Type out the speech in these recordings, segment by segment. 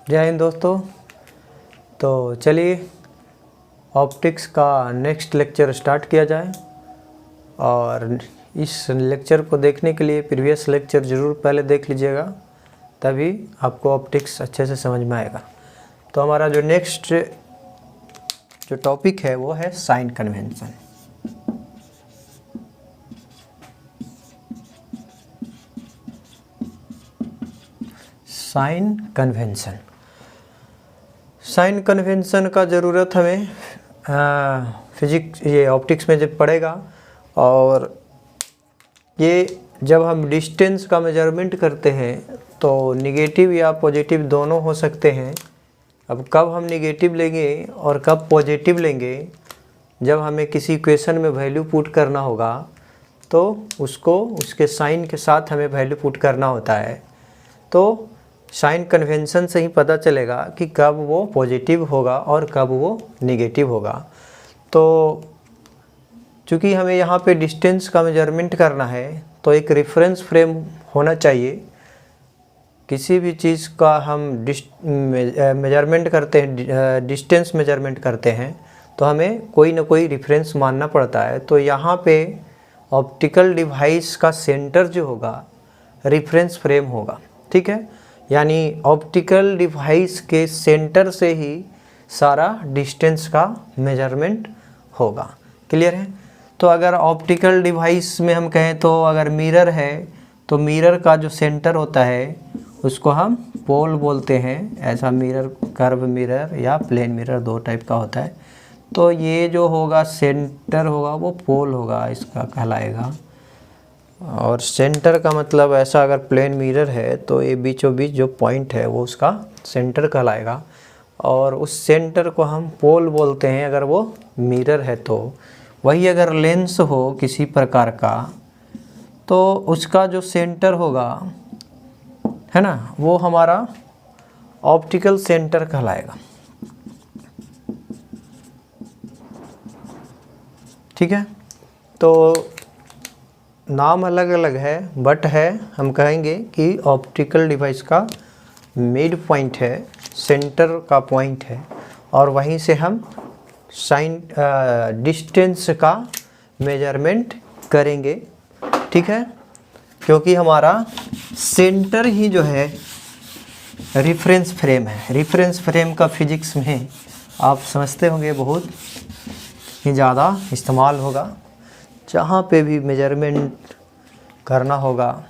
जय हिंद दोस्तों। तो चलिए ऑप्टिक्स का नेक्स्ट लेक्चर स्टार्ट किया जाए। और इस लेक्चर को देखने के लिए प्रीवियस लेक्चर ज़रूर पहले देख लीजिएगा, तभी आपको ऑप्टिक्स अच्छे से समझ में आएगा। तो हमारा जो नेक्स्ट जो टॉपिक है वो है साइन कन्वेंशन। साइन कन्वेंशन का ज़रूरत हमें फिजिक्स ये ऑप्टिक्स में जब पड़ेगा। और ये जब हम डिस्टेंस का मेजरमेंट करते हैं तो निगेटिव या पॉजिटिव दोनों हो सकते हैं। अब कब हम निगेटिव लेंगे और कब पॉजिटिव लेंगे, जब हमें किसी इक्वेशन में वैल्यू पुट करना होगा तो उसको उसके साइन के साथ हमें वैल्यू पुट करना होता है। तो साइन कन्वेंशन से ही पता चलेगा कि कब वो पॉजिटिव होगा और कब वो निगेटिव होगा। तो चूँकि हमें यहाँ पे डिस्टेंस का मेजरमेंट करना है तो एक रेफरेंस फ्रेम होना चाहिए। किसी भी चीज़ का हम मेजरमेंट करते हैं, डिस्टेंस मेजरमेंट करते हैं तो हमें कोई ना कोई रेफरेंस मानना पड़ता है। तो यहाँ पे ऑप्टिकल डिवाइस का सेंटर जो होगा रेफरेंस फ्रेम होगा, ठीक है। यानी ऑप्टिकल डिवाइस के सेंटर से ही सारा डिस्टेंस का मेजरमेंट होगा। क्लियर है। तो अगर ऑप्टिकल डिवाइस में हम कहें तो अगर मिरर है तो मिरर का जो सेंटर होता है उसको हम पोल बोलते हैं। ऐसा मिरर, कर्व मिरर या प्लेन मिरर, दो टाइप का होता है। तो ये जो होगा सेंटर होगा वो पोल होगा, इसका कहलाएगा। और सेंटर का मतलब ऐसा, अगर प्लेन मिरर है तो ये बीचों बीच जो पॉइंट है वो उसका सेंटर कहलाएगा। और उस सेंटर को हम पोल बोलते हैं अगर वो मिरर है तो। वही अगर लेंस हो किसी प्रकार का तो उसका जो सेंटर होगा, है ना, वो हमारा ऑप्टिकल सेंटर कहलाएगा। ठीक है। तो नाम अलग अलग है बट है, हम कहेंगे कि ऑप्टिकल डिवाइस का मिड पॉइंट है, सेंटर का पॉइंट है। और वहीं से हम साइन डिस्टेंस का मेजरमेंट करेंगे, ठीक है। क्योंकि हमारा सेंटर ही जो है रेफरेंस फ्रेम है। रेफरेंस फ्रेम का फिजिक्स में आप समझते होंगे बहुत ही ज़्यादा इस्तेमाल होगा। जहाँ पे भी मेजरमेंट करना होगा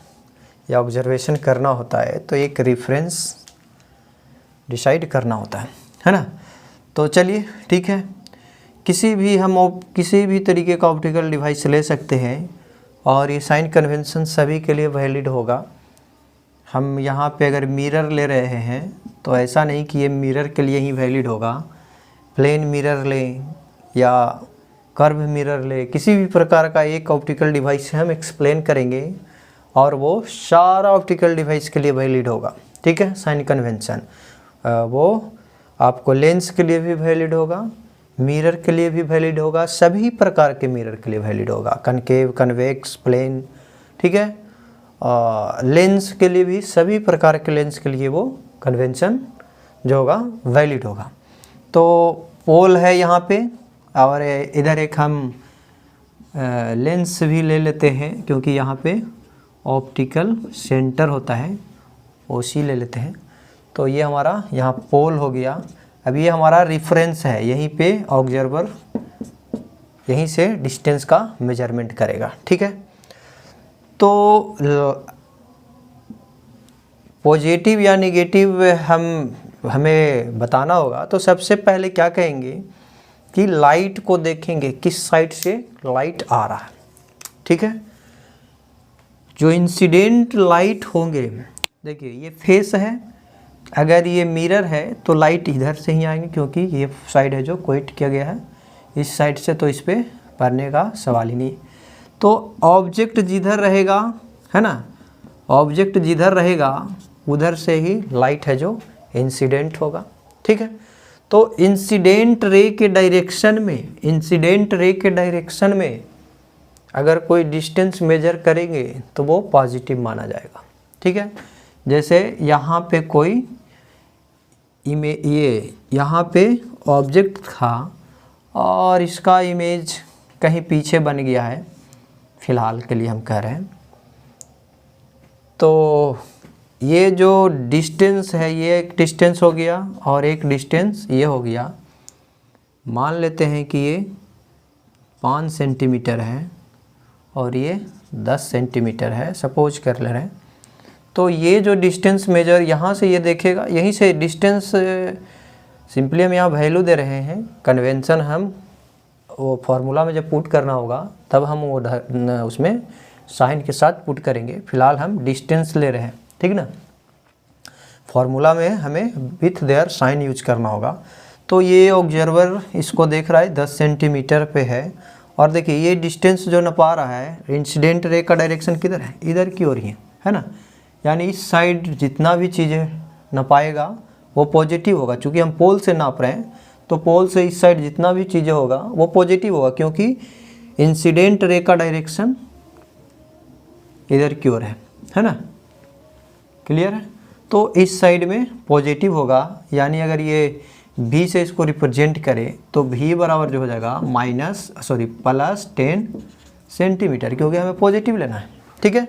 या ऑब्जर्वेशन करना होता है तो एक रेफरेंस डिसाइड करना होता है ना। तो चलिए ठीक है, किसी भी तरीके का ऑप्टिकल डिवाइस ले सकते हैं और ये साइन कन्वेंशन सभी के लिए वैलिड होगा। हम यहाँ पे अगर मिरर ले रहे हैं तो ऐसा नहीं कि ये मिरर के लिए ही वैलिड होगा। प्लेन मिरर लें या कर्व मिरर ले, किसी भी प्रकार का एक ऑप्टिकल डिवाइस हम एक्सप्लेन करेंगे और वो सारा ऑप्टिकल डिवाइस के लिए वैलिड होगा, ठीक है। साइन कन्वेंशन वो आपको लेंस के लिए भी वैलिड होगा, मिरर के लिए भी वैलिड होगा, सभी प्रकार के मिरर के लिए वैलिड होगा, कनकेव, कन्वेक्स, प्लेन, ठीक है। लेंस के लिए भी, सभी प्रकार के लेंस के लिए वो कन्वेंशन जो होगा वैलिड होगा। तो पोल है यहाँ पे, और इधर एक हम लेंस भी ले लेते हैं क्योंकि यहाँ पे ऑप्टिकल सेंटर होता है, ओसी ले लेते हैं। तो ये हमारा यहाँ पोल हो गया। अब ये हमारा रेफरेंस है, यहीं पे ऑब्जर्वर यहीं से डिस्टेंस का मेजरमेंट करेगा, ठीक है। तो पॉजिटिव या नेगेटिव हमें बताना होगा तो सबसे पहले क्या कहेंगे कि लाइट को देखेंगे किस साइड से लाइट आ रहा है, ठीक है। जो इंसिडेंट लाइट होंगे, देखिए ये फेस है, अगर ये मिरर है तो लाइट इधर से ही आएंगे क्योंकि ये साइड है जो क्वेट किया गया है इस साइड से, तो इस पे पड़ने का सवाल ही नहीं। तो ऑब्जेक्ट जिधर रहेगा, है ना, ऑब्जेक्ट जिधर रहेगा उधर से ही लाइट है जो इंसिडेंट होगा, ठीक है। तो इंसिडेंट रे के डायरेक्शन में अगर कोई डिस्टेंस मेजर करेंगे तो वो पॉजिटिव माना जाएगा, ठीक है। जैसे यहाँ पे कोई ये यहाँ पे ऑब्जेक्ट था और इसका इमेज कहीं पीछे बन गया है, फ़िलहाल के लिए हम कह रहे हैं। तो ये जो डिस्टेंस है ये एक डिस्टेंस हो गया और एक डिस्टेंस ये हो गया। मान लेते हैं कि ये 5 सेंटीमीटर है और ये 10 सेंटीमीटर है, सपोज कर ले रहे हैं। तो ये जो डिस्टेंस मेजर यहाँ से ये देखेगा, यहीं से डिस्टेंस सिंपली हम यहाँ वैल्यू दे रहे हैं। कन्वेंशन हम वो फार्मूला में जब पुट करना होगा तब हम वो उसमें साइन के साथ पुट करेंगे। फिलहाल हम डिस्टेंस ले रहे हैं, ठीक ना। फार्मूला में हमें विथ देयर साइन यूज करना होगा। तो ये ऑब्जर्वर इसको देख रहा है 10 सेंटीमीटर पे है और देखिए ये डिस्टेंस जो नपा रहा है, इंसिडेंट रे का डायरेक्शन किधर है, इधर की ओर ही है ना। यानी इस साइड जितना भी चीज़ें नपाएगा वो पॉजिटिव होगा। चूँकि हम पोल से नाप रहे हैं तो पोल से इस साइड जितना भी चीज़ें होगा वो पॉजिटिव होगा, क्योंकि इंसिडेंट रे का डायरेक्शन इधर की ओर है ना। क्लियर है। तो इस साइड में पॉजिटिव होगा। यानी अगर ये v से इसको रिप्रेजेंट करें तो v बराबर जो हो जाएगा प्लस 10 सेंटीमीटर, क्योंकि हमें पॉजिटिव लेना है, ठीक है।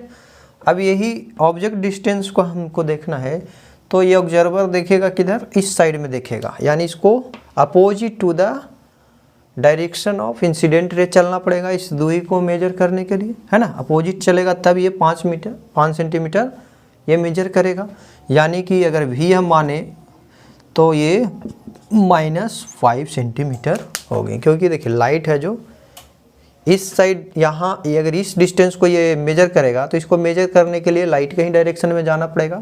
अब यही ऑब्जेक्ट डिस्टेंस को हमको देखना है। तो ये ऑब्जर्वर देखेगा किधर, इस साइड में देखेगा, यानी इसको opposite to the direction of incident ray चलना पड़ेगा इस दूरी को मेजर करने के लिए, है ना। अपोजिट चलेगा तब ये 5 सेंटीमीटर ये मेजर करेगा। यानी कि अगर v हम माने तो ये -5 सेंटीमीटर हो गई, क्योंकि देखिए लाइट है जो इस साइड यहाँ, ये अगर इस डिस्टेंस को ये मेजर करेगा तो इसको मेजर करने के लिए लाइट के ही डायरेक्शन में जाना पड़ेगा,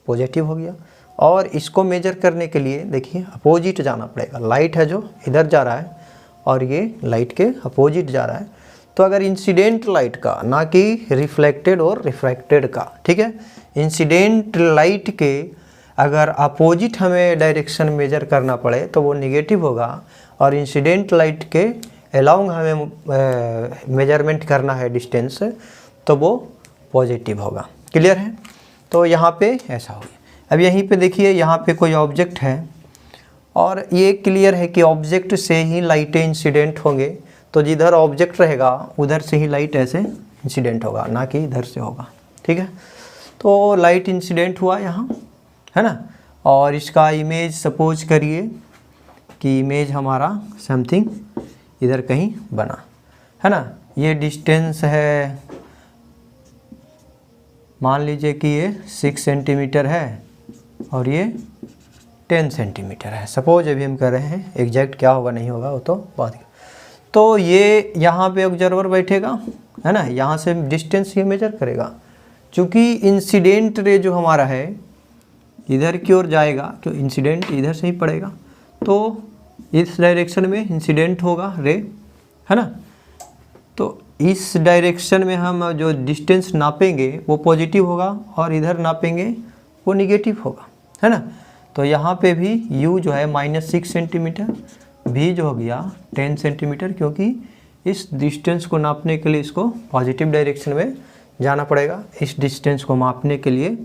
पॉजिटिव हो गया। और इसको मेजर करने के लिए देखिए अपोजिट जाना पड़ेगा, लाइट है जो इधर जा रहा है और ये लाइट के अपोजिट जा रहा है। तो अगर इंसिडेंट लाइट का, ना कि रिफ्लेक्टेड और रिफ्रैक्टेड का, ठीक है, इंसिडेंट लाइट के अगर अपोजिट हमें डायरेक्शन मेजर करना पड़े तो वो निगेटिव होगा, और इंसिडेंट लाइट के अलोंग हमें मेजरमेंट करना है डिस्टेंस तो वो पॉजिटिव होगा। क्लियर है। तो यहाँ पे ऐसा हो गया। अब यहीं पे देखिए यहाँ पे कोई ऑब्जेक्ट है और ये क्लियर है कि ऑब्जेक्ट से ही लाइटें इंसिडेंट होंगे। तो जिधर ऑब्जेक्ट रहेगा उधर से ही लाइट ऐसे इंसिडेंट होगा, ना कि इधर से होगा, ठीक है। तो लाइट इंसिडेंट हुआ यहाँ, है ना। और इसका इमेज सपोज करिए कि इमेज हमारा समथिंग इधर कहीं बना, है ना। ये डिस्टेंस है, मान लीजिए कि ये 6 सेंटीमीटर है और ये 10 सेंटीमीटर है, सपोज अभी हम कर रहे हैं। एग्जैक्ट क्या होगा नहीं होगा वो तो बात। तो ये यहाँ पे ऑब्जर्वर बैठेगा, है ना, यहाँ से डिस्टेंस ये मेजर करेगा। चूँकि इंसिडेंट रे जो हमारा है इधर की ओर जाएगा, क्यों इंसिडेंट इधर से ही पड़ेगा, तो इस डायरेक्शन में इंसिडेंट होगा रे, है ना। तो इस डायरेक्शन में हम जो डिस्टेंस नापेंगे वो पॉजिटिव होगा और इधर नापेंगे वो निगेटिव होगा, है ना। तो यहाँ पे भी u जो है -6 सेंटीमीटर, v जो हो गया 10 सेंटीमीटर, क्योंकि इस डिस्टेंस को नापने के लिए इसको पॉजिटिव डायरेक्शन में जाना पड़ेगा, इस डिस्टेंस को मापने के लिए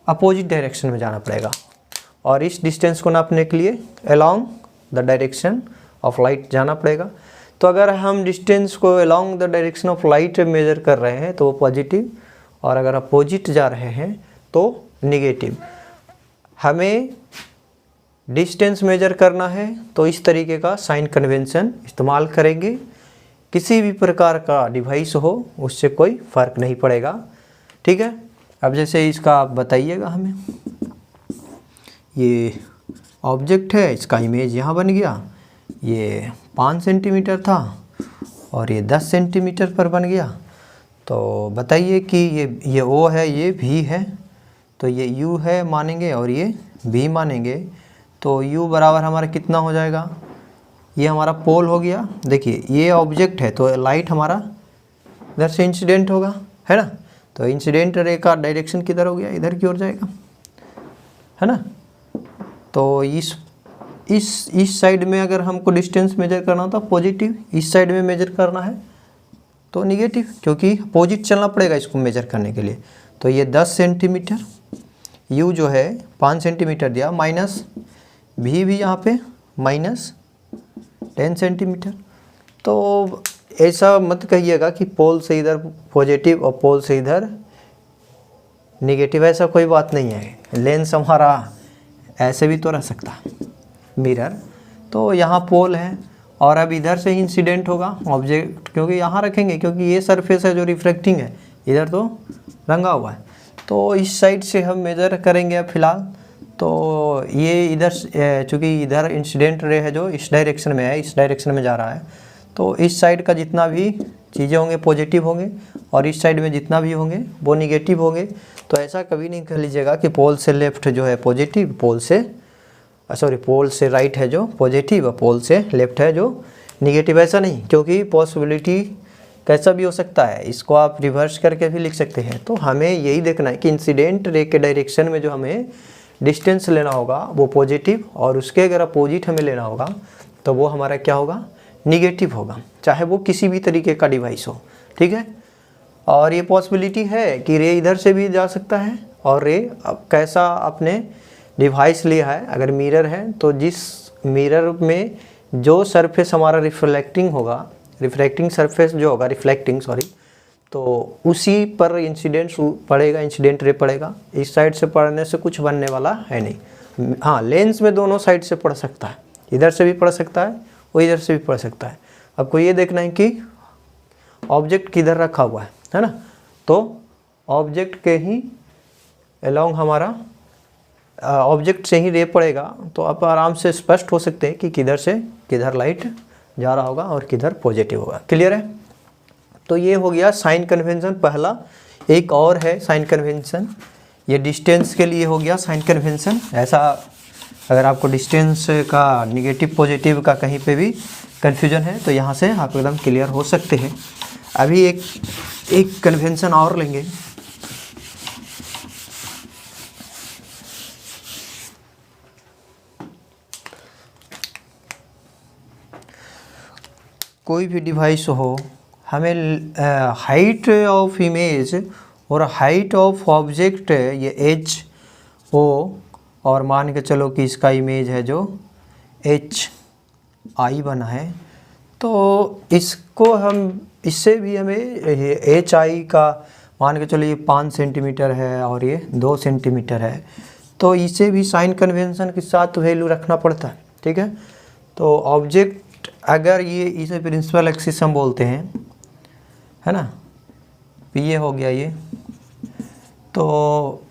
अपोजिट डायरेक्शन में जाना पड़ेगा, और इस डिस्टेंस को नापने के लिए along the direction of light जाना पड़ेगा। तो अगर हम डिस्टेंस को along the direction of light measure कर रहे हैं तो वो पॉजिटिव, और अगर अपोजिट जा रहे हैं तो निगेटिव। हमें डिस्टेंस मेजर करना है तो इस तरीके का साइन कन्वेंशन इस्तेमाल करेंगे। किसी भी प्रकार का डिवाइस हो उससे कोई फ़र्क नहीं पड़ेगा, ठीक है। अब जैसे इसका आप बताइएगा हमें, ये ऑब्जेक्ट है, इसका इमेज यहाँ बन गया, ये 5 सेंटीमीटर था और ये 10 सेंटीमीटर पर बन गया। तो बताइए कि ये O है, ये V है, तो ये U है मानेंगे और ये V मानेंगे। तो U बराबर हमारा कितना हो जाएगा, ये हमारा पोल हो गया। देखिए ये ऑब्जेक्ट है तो लाइट हमारा इधर से इंसिडेंट होगा, है ना। तो इंसिडेंट रे का डायरेक्शन किधर हो गया, इधर की ओर जाएगा, है ना। तो इस साइड में अगर हमको डिस्टेंस मेजर करना था पॉजिटिव, इस साइड में मेजर करना है तो निगेटिव, क्योंकि अपोजिट चलना पड़ेगा इसको मेजर करने के लिए। तो ये 10 सेंटीमीटर, U जो है 5 सेंटीमीटर दिया, भी यहाँ पे -10 सेंटीमीटर। तो ऐसा मत कहिएगा कि पोल से इधर पॉजिटिव और पोल से इधर नेगेटिव, ऐसा कोई बात नहीं है। लेंस हमारा ऐसे भी तो रह सकता है मिरर। तो यहाँ पोल है और अब इधर से ही इंसिडेंट होगा ऑब्जेक्ट, क्योंकि यहाँ रखेंगे, क्योंकि ये सरफेस है जो रिफ्लेक्टिंग है, इधर तो रंगा हुआ है। तो इस साइड से हम मेजर करेंगे अब फिलहाल। तो ये इधर चूँकि इधर इंसिडेंट रे है जो इस डायरेक्शन में है, इस डायरेक्शन में जा रहा है, तो इस साइड का जितना भी चीज़ें होंगे पॉजिटिव होंगे और इस साइड में जितना भी होंगे वो निगेटिव होंगे। तो ऐसा कभी नहीं कह लीजिएगा कि पोल से लेफ्ट जो है पॉजिटिव, पोल से राइट है जो पॉजिटिव और पोल से लेफ्ट है जो निगेटिव, ऐसा नहीं, क्योंकि पॉसिबिलिटी कैसा भी हो सकता है। इसको आप रिवर्स करके भी लिख सकते हैं। तो हमें यही देखना है कि इंसिडेंट रे के डायरेक्शन में जो हमें डिस्टेंस लेना होगा वो पॉजिटिव, और उसके अगर अपोजिट हमें लेना होगा तो वो हमारा क्या होगा, निगेटिव होगा, चाहे वो किसी भी तरीके का डिवाइस हो। ठीक है। और ये पॉसिबिलिटी है कि रे इधर से भी जा सकता है, और रे अब कैसा आपने डिवाइस लिया है, अगर मिरर है तो जिस मिरर में जो सरफेस हमारा रिफ्लेक्टिंग सरफेस जो होगा, तो उसी पर इंसिडेंट पड़ेगा, इंसिडेंट रे पड़ेगा। इस साइड से पड़ने से कुछ बनने वाला है नहीं। हाँ, लेंस में दोनों साइड से पड़ सकता है, इधर से भी पड़ सकता है और इधर से भी पड़ सकता है। आपको ये देखना है कि ऑब्जेक्ट किधर रखा हुआ है ना। तो ऑब्जेक्ट के ही अलोंग हमारा ऑब्जेक्ट से ही रे पड़ेगा, तो आप आराम से स्पष्ट हो सकते हैं कि किधर से किधर लाइट जा रहा होगा और किधर पॉजिटिव होगा। क्लियर है। तो ये हो गया साइन कन्वेंशन पहला। एक और है साइन कन्वेंशन, ये डिस्टेंस के लिए हो गया साइन कन्वेंशन। ऐसा अगर आपको डिस्टेंस का निगेटिव पॉजिटिव का कहीं पे भी कन्फ्यूजन है तो यहाँ से आप एकदम क्लियर हो सकते हैं। अभी एक कन्वेंशन और लेंगे। कोई भी डिवाइस हो, हमें हाइट ऑफ इमेज और हाइट ऑफ ऑब्जेक्ट, ये एच ओ, और मान के चलो कि इसका इमेज है जो एच आई बना है, तो इसको हम इससे भी हमें एच आई का मान के चलो ये 5 सेंटीमीटर है और ये 2 सेंटीमीटर है, तो इसे भी साइन कन्वेंशन के साथ वैल्यू रखना पड़ता है। ठीक है। तो ऑब्जेक्ट अगर ये इसे प्रिंसिपल एक्सिस हम बोलते हैं, है ना, ये हो गया ये, तो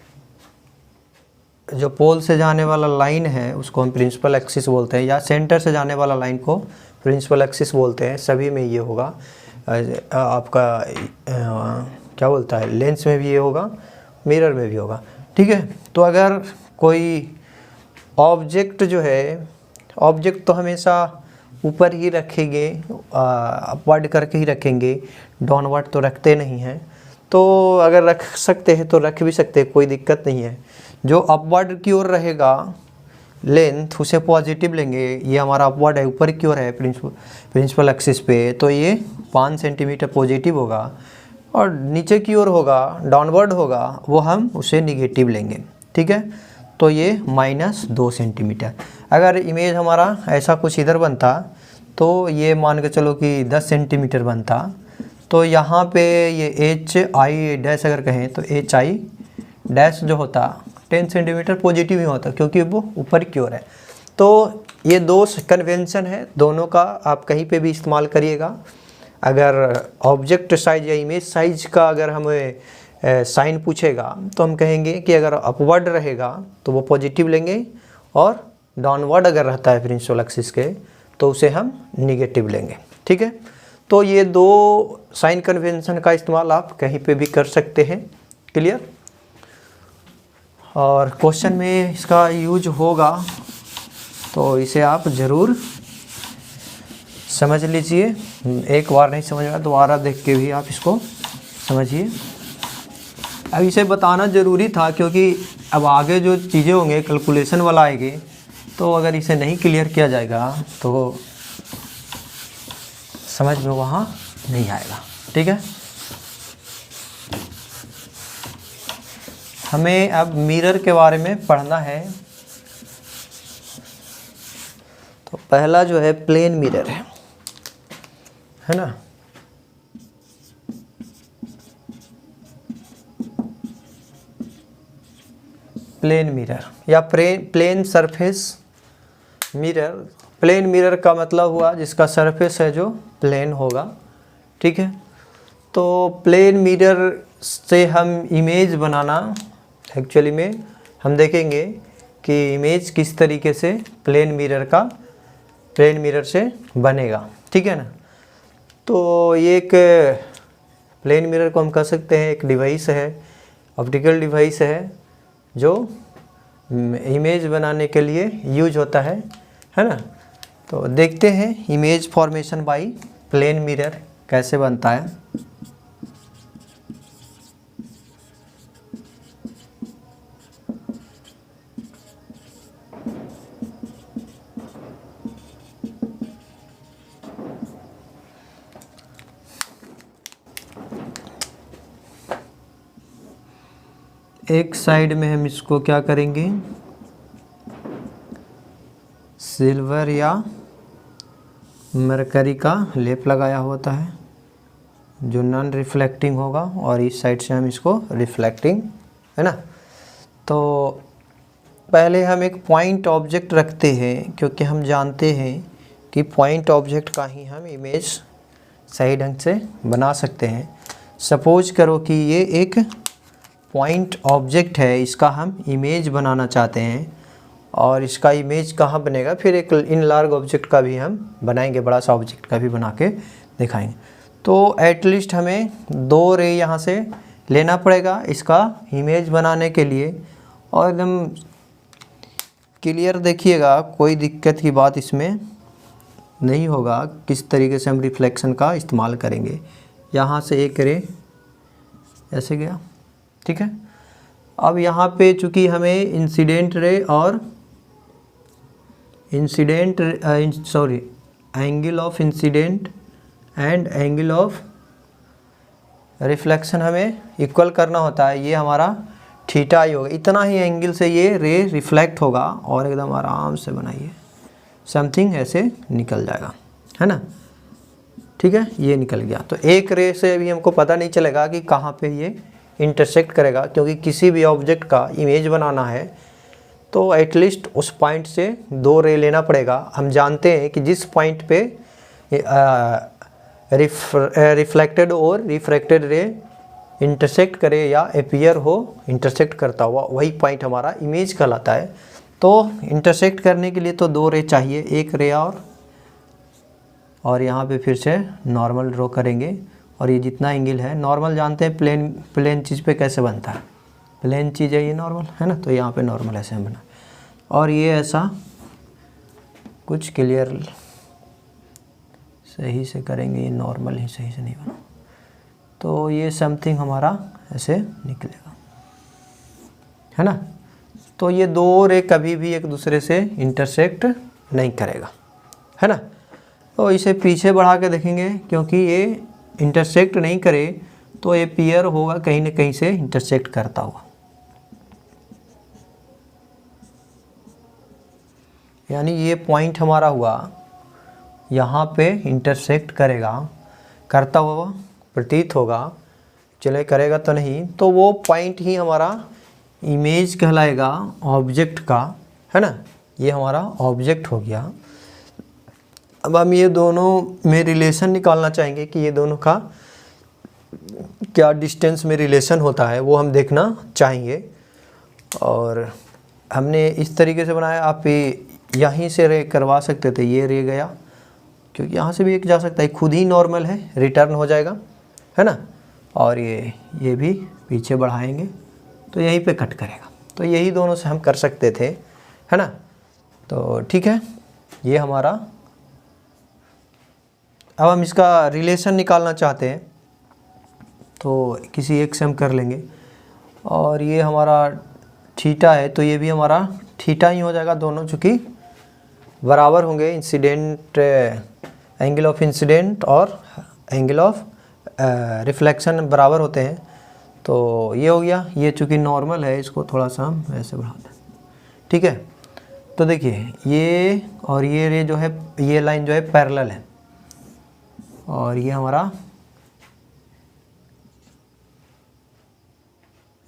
जो पोल से जाने वाला लाइन है उसको हम प्रिंसिपल एक्सिस बोलते हैं, या सेंटर से जाने वाला लाइन को प्रिंसिपल एक्सिस बोलते हैं। सभी में ये होगा, आपका क्या बोलता है, लेंस में भी ये होगा, मिरर में भी होगा। ठीक है। तो अगर कोई ऑब्जेक्ट जो है, ऑब्जेक्ट तो हमेशा ऊपर ही रखेंगे, अपवर्ड करके ही रखेंगे, डाउनवर्ड तो रखते नहीं हैं। तो अगर रख सकते हैं तो रख भी सकते हैं, कोई दिक्कत नहीं है। जो अपवर्ड की ओर रहेगा लेंथ, उसे पॉजिटिव लेंगे। ये हमारा अपवर्ड है, ऊपर की ओर है प्रिंसिपल एक्सिस पे, तो ये 5 सेंटीमीटर पॉजिटिव होगा, और नीचे की ओर होगा, डाउनवर्ड होगा, वो हम उसे निगेटिव लेंगे। ठीक है। तो ये -2 सेंटीमीटर। अगर इमेज हमारा ऐसा कुछ इधर बनता तो ये मान के चलो कि 10 सेंटीमीटर बनता, तो यहाँ पे ये एच आई डैश अगर कहें तो एच आई डैश जो होता 10 सेंटीमीटर पॉजिटिव ही होता, क्योंकि वो ऊपर की ओर है। तो ये दो कन्वेंशन है, दोनों का आप कहीं पे भी इस्तेमाल करिएगा। अगर ऑब्जेक्ट साइज या इमेज साइज का अगर हमें साइन पूछेगा तो हम कहेंगे कि अगर अपवर्ड रहेगा तो वो पॉजिटिव लेंगे, और डाउनवर्ड अगर रहता है प्रिंसिपल एक्सिस के तो उसे हम निगेटिव लेंगे। ठीक है। तो ये दो साइन कन्वेंशन का इस्तेमाल आप कहीं पे भी कर सकते हैं। क्लियर। और क्वेश्चन में इसका यूज होगा तो इसे आप ज़रूर समझ लीजिए। एक बार नहीं समझ में दोबारा देख के भी आप इसको समझिए। अब इसे बताना ज़रूरी था, क्योंकि अब आगे जो चीज़ें होंगे कैलकुलेशन वाला आएंगे, तो अगर इसे नहीं क्लियर किया जाएगा तो समझ में वहाँ नहीं आएगा। ठीक है। हमें अब मिरर के बारे में पढ़ना है। पहला जो है प्लेन मिरर है ना। प्लेन मिरर या plane surface mirror. Plane mirror का मतलब हुआ जिसका सरफेस है जो प्लेन होगा, ठीक है। तो प्लेन मिरर से हम इमेज बनाना, एक्चुअली में हम देखेंगे कि इमेज किस तरीके से प्लेन मिरर से बनेगा, ठीक है ना। तो ये एक प्लेन मिरर को हम कह सकते हैं एक डिवाइस है, ऑप्टिकल डिवाइस है जो इमेज बनाने के लिए यूज होता है ना। तो देखते हैं image formation by plane mirror कैसे बनता है। एक साइड में हम इसको क्या करेंगे, सिल्वर या मरकरी का लेप लगाया होता है जो नॉन रिफ्लेक्टिंग होगा, और इस साइड से हम इसको रिफ्लेक्टिंग, है ना। तो पहले हम एक पॉइंट ऑब्जेक्ट रखते हैं, क्योंकि हम जानते हैं कि पॉइंट ऑब्जेक्ट का ही हम इमेज सही ढंग से बना सकते हैं। सपोज करो कि ये एक पॉइंट ऑब्जेक्ट है, इसका हम इमेज बनाना चाहते हैं, और इसका इमेज कहाँ बनेगा, फिर एक इन लार्ज ऑब्जेक्ट का भी हम बनाएंगे, बड़ा सा ऑब्जेक्ट का भी बना के दिखाएंगे। तो एटलीस्ट हमें 2 रे यहाँ से लेना पड़ेगा इसका इमेज बनाने के लिए, और एकदम क्लियर देखिएगा, कोई दिक्कत की बात इसमें नहीं होगा। किस तरीके से हम रिफ्लेक्शन का इस्तेमाल करेंगे। यहाँ से एक रे ऐसे गया, ठीक है। अब यहाँ पे चूँकि हमें इंसिडेंट रे और angle of incident and angle of reflection हमें इक्वल करना होता है। ये हमारा थीटा ही होगा, इतना ही एंगल से ये रे रिफ्लेक्ट होगा, और एकदम आराम से बनाइए, समथिंग ऐसे निकल जाएगा, है ना, ठीक है। ये निकल गया। तो एक रे से अभी हमको पता नहीं चलेगा कि कहाँ पे ये इंटरसेक्ट करेगा, क्योंकि किसी भी ऑब्जेक्ट का इमेज बनाना है तो एटलीस्ट उस पॉइंट से 2 रे लेना पड़ेगा। हम जानते हैं कि जिस पॉइंट पे रिफ्लेक्टेड और रिफ्रैक्टेड रे इंटरसेक्ट करे या अपीयर हो इंटरसेक्ट करता हुआ, वही पॉइंट हमारा इमेज कहलाता है। तो इंटरसेक्ट करने के लिए तो 2 रे चाहिए, एक रे और यहाँ पे फिर से नॉर्मल ड्रॉ करेंगे। और ये जितना एंगल है, नॉर्मल जानते हैं प्लेन चीज़ पे कैसे बनता है, प्लेन चीज़ है ये नॉर्मल, है ना। तो यहाँ पे नॉर्मल ऐसे हम बना, और ये ऐसा कुछ क्लियर सही से करेंगे, ये नॉर्मल ही सही से नहीं बना, तो ये समथिंग हमारा ऐसे निकलेगा, है ना। तो ये 2 रे कभी भी एक दूसरे से इंटरसेक्ट नहीं करेगा, है ना। तो इसे पीछे बढ़ा के देखेंगे, क्योंकि ये इंटरसेक्ट नहीं करे तो ये अपीयर होगा कहीं ना कहीं से इंटरसेक्ट करता हुआ, यानी ये पॉइंट हमारा हुआ यहाँ पे इंटरसेक्ट करेगा, करता हुआ प्रतीत होगा, चले करेगा तो नहीं, तो वो पॉइंट ही हमारा इमेज कहलाएगा ऑब्जेक्ट का, है ना। ये हमारा ऑब्जेक्ट हो गया। अब हम ये दोनों में रिलेशन निकालना चाहेंगे कि ये दोनों का क्या डिस्टेंस में रिलेशन होता है, वो हम देखना चाहेंगे। और हमने इस तरीके से बनाया, आप यहीं से रे करवा सकते थे, ये रे गया, क्योंकि यहाँ से भी एक जा सकता है, खुद ही नॉर्मल है, रिटर्न हो जाएगा, है ना। और ये भी पीछे बढ़ाएंगे तो यहीं पे कट करेगा। तो यही दोनों से हम कर सकते थे, है ना। तो ठीक है, ये हमारा, अब हम इसका रिलेशन निकालना चाहते हैं तो किसी एक से हम कर लेंगे। और ये हमारा थीटा है, तो ये भी हमारा थीटा ही हो जाएगा, दोनों चूँकि बराबर होंगे, इंसिडेंट एंगल ऑफ इंसिडेंट और एंगल ऑफ रिफ्लेक्शन बराबर होते हैं। तो ये हो गया, ये चूँकि नॉर्मल है, इसको थोड़ा सा हम ऐसे बढ़ाते हैं, ठीक है। तो देखिए ये और ये रे जो है, ये लाइन जो है पैरेलल है और ये हमारा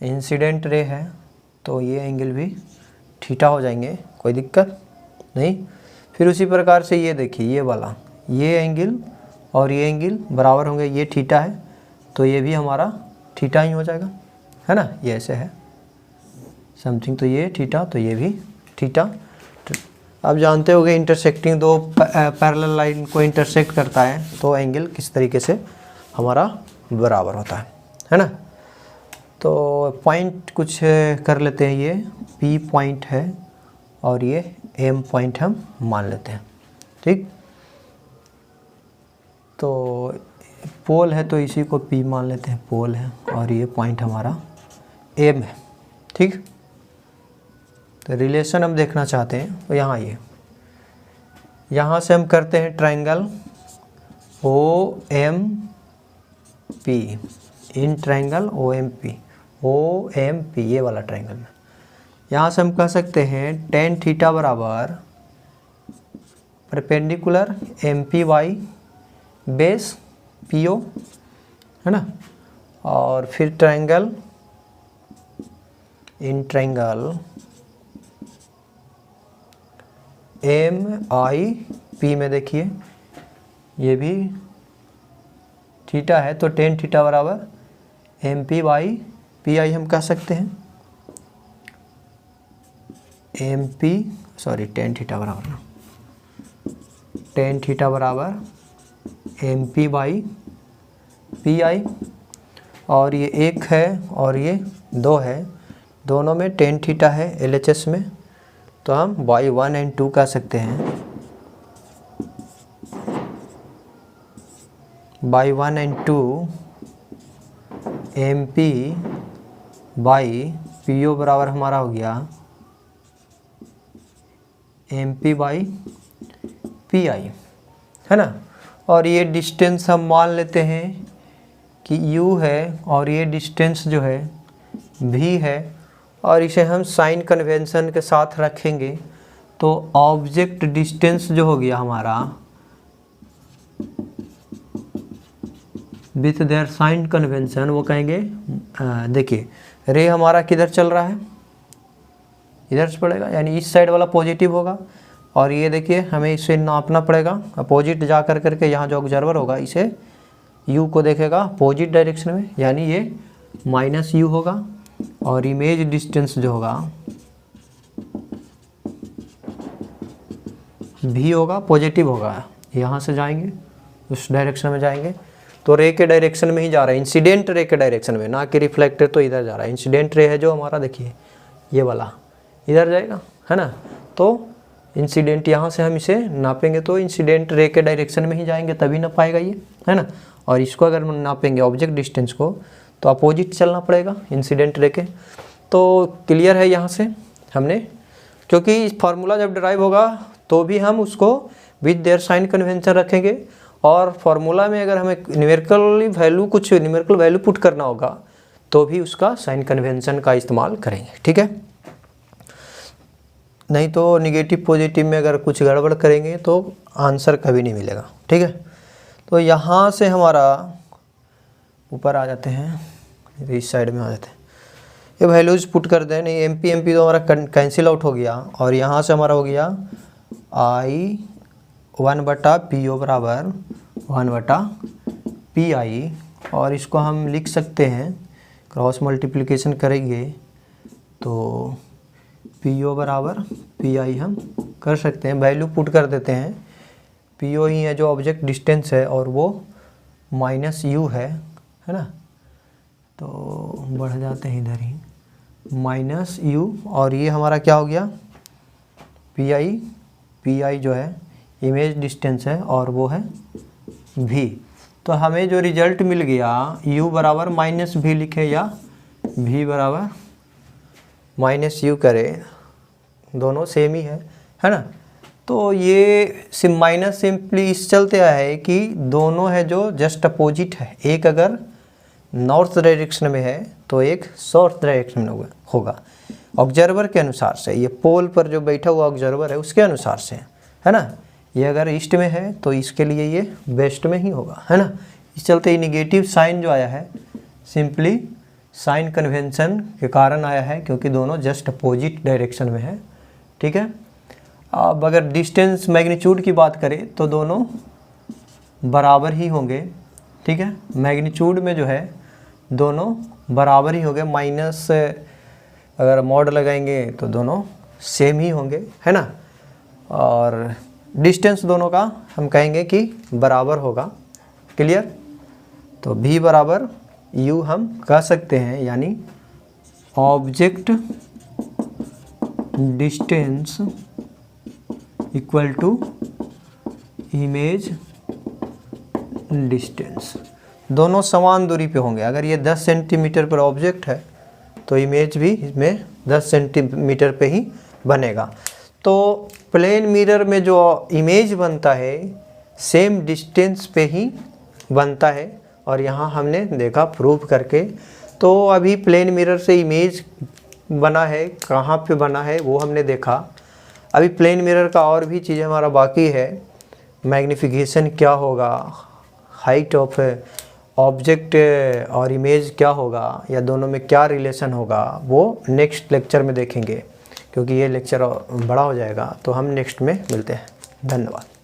इंसिडेंट रे है, तो ये एंगल भी थीटा हो जाएंगे, कोई दिक्कत नहीं। फिर उसी प्रकार से ये देखिए ये वाला, ये एंगल और ये एंगल बराबर होंगे, ये थीटा है तो ये भी हमारा थीटा ही हो जाएगा, है ना। ये ऐसे है समथिंग, तो ये थीटा तो ये भी थीटा। आप जानते होंगे इंटरसेक्टिंग दो पैरेलल लाइन को इंटरसेक्ट करता है तो एंगल किस तरीके से हमारा बराबर होता है ना। तो पॉइंट कुछ कर लेते हैं, ये P पॉइंट है और ये M पॉइंट हम मान लेते हैं, ठीक। तो पोल है तो इसी को P मान लेते हैं, पोल है, और ये पॉइंट हमारा M है, ठीक। तो रिलेशन हम देखना चाहते हैं तो यहाँ से हम करते हैं triangle OMP, in triangle OMP, ये वाला ट्रायंगल में यहाँ से हम कह सकते हैं tan थीटा बराबर perpendicular MP by base PO, है ना। और फिर ट्रायंगल, इन ट्रायंगल MIP में देखिए ये भी थीटा है तो tan थीटा बराबर MP बाई PI हम कह सकते हैं, tan थीटा बराबर ना, tan थीटा बराबर MP बाई PI, और ये 1 है और ये 2 है, दोनों में tan थीटा है LHS में, तो हम बाई 1 और 2 कह सकते हैं, बाई 1 और 2 MP बाई PO बराबर हमारा हो गया MP बाई PI, है ना। और ये डिस्टेंस हम मान लेते हैं कि U है और ये डिस्टेंस जो है V है, और इसे हम साइन कन्वेंशन के साथ रखेंगे तो ऑब्जेक्ट डिस्टेंस जो हो गया हमारा विथ देयर साइन कन्वेंशन, वो कहेंगे देखिए रे हमारा किधर चल रहा है, इधर से पड़ेगा, यानी इस साइड वाला पॉजिटिव होगा, और ये देखिए हमें इसे नापना पड़ेगा अपोजिट जा कर करके, यहाँ जो ऑब्जर्वर होगा इसे U को देखेगा अपोजिट डायरेक्शन में, यानी ये -U होगा, और इमेज डिस्टेंस जो होगा V होगा, पॉजिटिव होगा, यहाँ से जाएंगे उस डायरेक्शन में जाएंगे तो रे के डायरेक्शन में ही जा रहा है, इंसिडेंट रे के डायरेक्शन में, ना कि रिफ्लेक्टर तो इधर जा रहा है। इंसिडेंट रे है जो हमारा देखिए ये वाला इधर जाएगा, है ना। तो इंसिडेंट यहाँ से हम इसे नापेंगे तो इंसिडेंट रे के डायरेक्शन में ही जाएंगे तभी ना पाएगा ये, है ना। और इसको अगर नापेंगे ऑब्जेक्ट डिस्टेंस को तो अपोजिट चलना पड़ेगा इंसिडेंट रे के। तो क्लियर है यहाँ से हमने, क्योंकि फार्मूला जब डिराइव होगा तो भी हम उसको विद देयर साइन कन्वेंशन रखेंगे, और फार्मूला में अगर हमें न्यूमेरिकल वैल्यू पुट करना होगा तो भी उसका साइन कन्वेंशन का इस्तेमाल करेंगे, ठीक है। नहीं तो निगेटिव पॉजिटिव में अगर कुछ गड़बड़ करेंगे तो आंसर कभी नहीं मिलेगा, ठीक है। तो यहाँ से हमारा ऊपर आ जाते हैं, इस साइड में आ जाते हैं, ये वैल्यूज पुट कर दें, नहीं MP तो हमारा कैंसिल आउट हो गया, और यहाँ से हमारा हो गया I1/PO बराबर 1/PI, और इसको हम लिख सकते हैं क्रॉस मल्टीप्लिकेशन करेंगे तो PO बराबर PI हम कर सकते हैं, वैल्यू पुट कर देते हैं। PO ही है जो ऑब्जेक्ट डिस्टेंस है और वो -U है ना। तो बढ़ जाते हैं इधर ही -U, और ये हमारा क्या हो गया PI जो है इमेज डिस्टेंस है और वो है V। तो हमें जो रिजल्ट मिल गया U बराबर -V लिखे या V बराबर -U करे, दोनों सेम ही है ना। तो ये सिंपली इस चलते आया है कि दोनों है जो जस्ट अपोजिट है, एक अगर नॉर्थ डायरेक्शन में है तो एक साउथ डायरेक्शन में होगा, ऑब्जर्वर के अनुसार से, ये पोल पर जो बैठा हुआ ऑब्जर्वर है उसके अनुसार से, है ना। ये अगर ईस्ट में है तो इसके लिए ये वेस्ट में ही होगा, है ना। इस चलते निगेटिव साइन जो आया है सिंपली साइन कन्वेंशन के कारण आया है, क्योंकि दोनों जस्ट अपोजिट डायरेक्शन में है, ठीक है। अब अगर डिस्टेंस मैग्नीट्यूड की बात करें तो दोनों बराबर ही होंगे, ठीक है। मैग्नीट्यूड में जो है दोनों बराबर ही होंगे, माइनस अगर मॉड लगाएंगे तो दोनों सेम ही होंगे, है ना। और डिस्टेंस दोनों का हम कहेंगे कि बराबर होगा, क्लियर। तो v बराबर u हम कह सकते हैं, यानी object distance equal to image distance. दोनों समान दूरी पे होंगे। अगर ये 10 सेंटीमीटर पर ऑब्जेक्ट है तो इमेज भी इसमें 10 सेंटीमीटर पे ही बनेगा। तो प्लेन मिरर में जो इमेज बनता है सेम डिस्टेंस पे ही बनता है, और यहाँ हमने देखा प्रूफ करके। तो अभी प्लेन मिरर से इमेज बना है, कहाँ पे बना है वो हमने देखा। अभी प्लेन मिरर का और भी चीज़ हमारा बाकी है, मैग्नीफिकेशन क्या होगा, हाइट ऑफ ऑब्जेक्ट और इमेज क्या होगा, या दोनों में क्या रिलेशन होगा, वो नेक्स्ट लेक्चर में देखेंगे, क्योंकि ये लेक्चर बड़ा हो जाएगा। तो हम नेक्स्ट में मिलते हैं। धन्यवाद।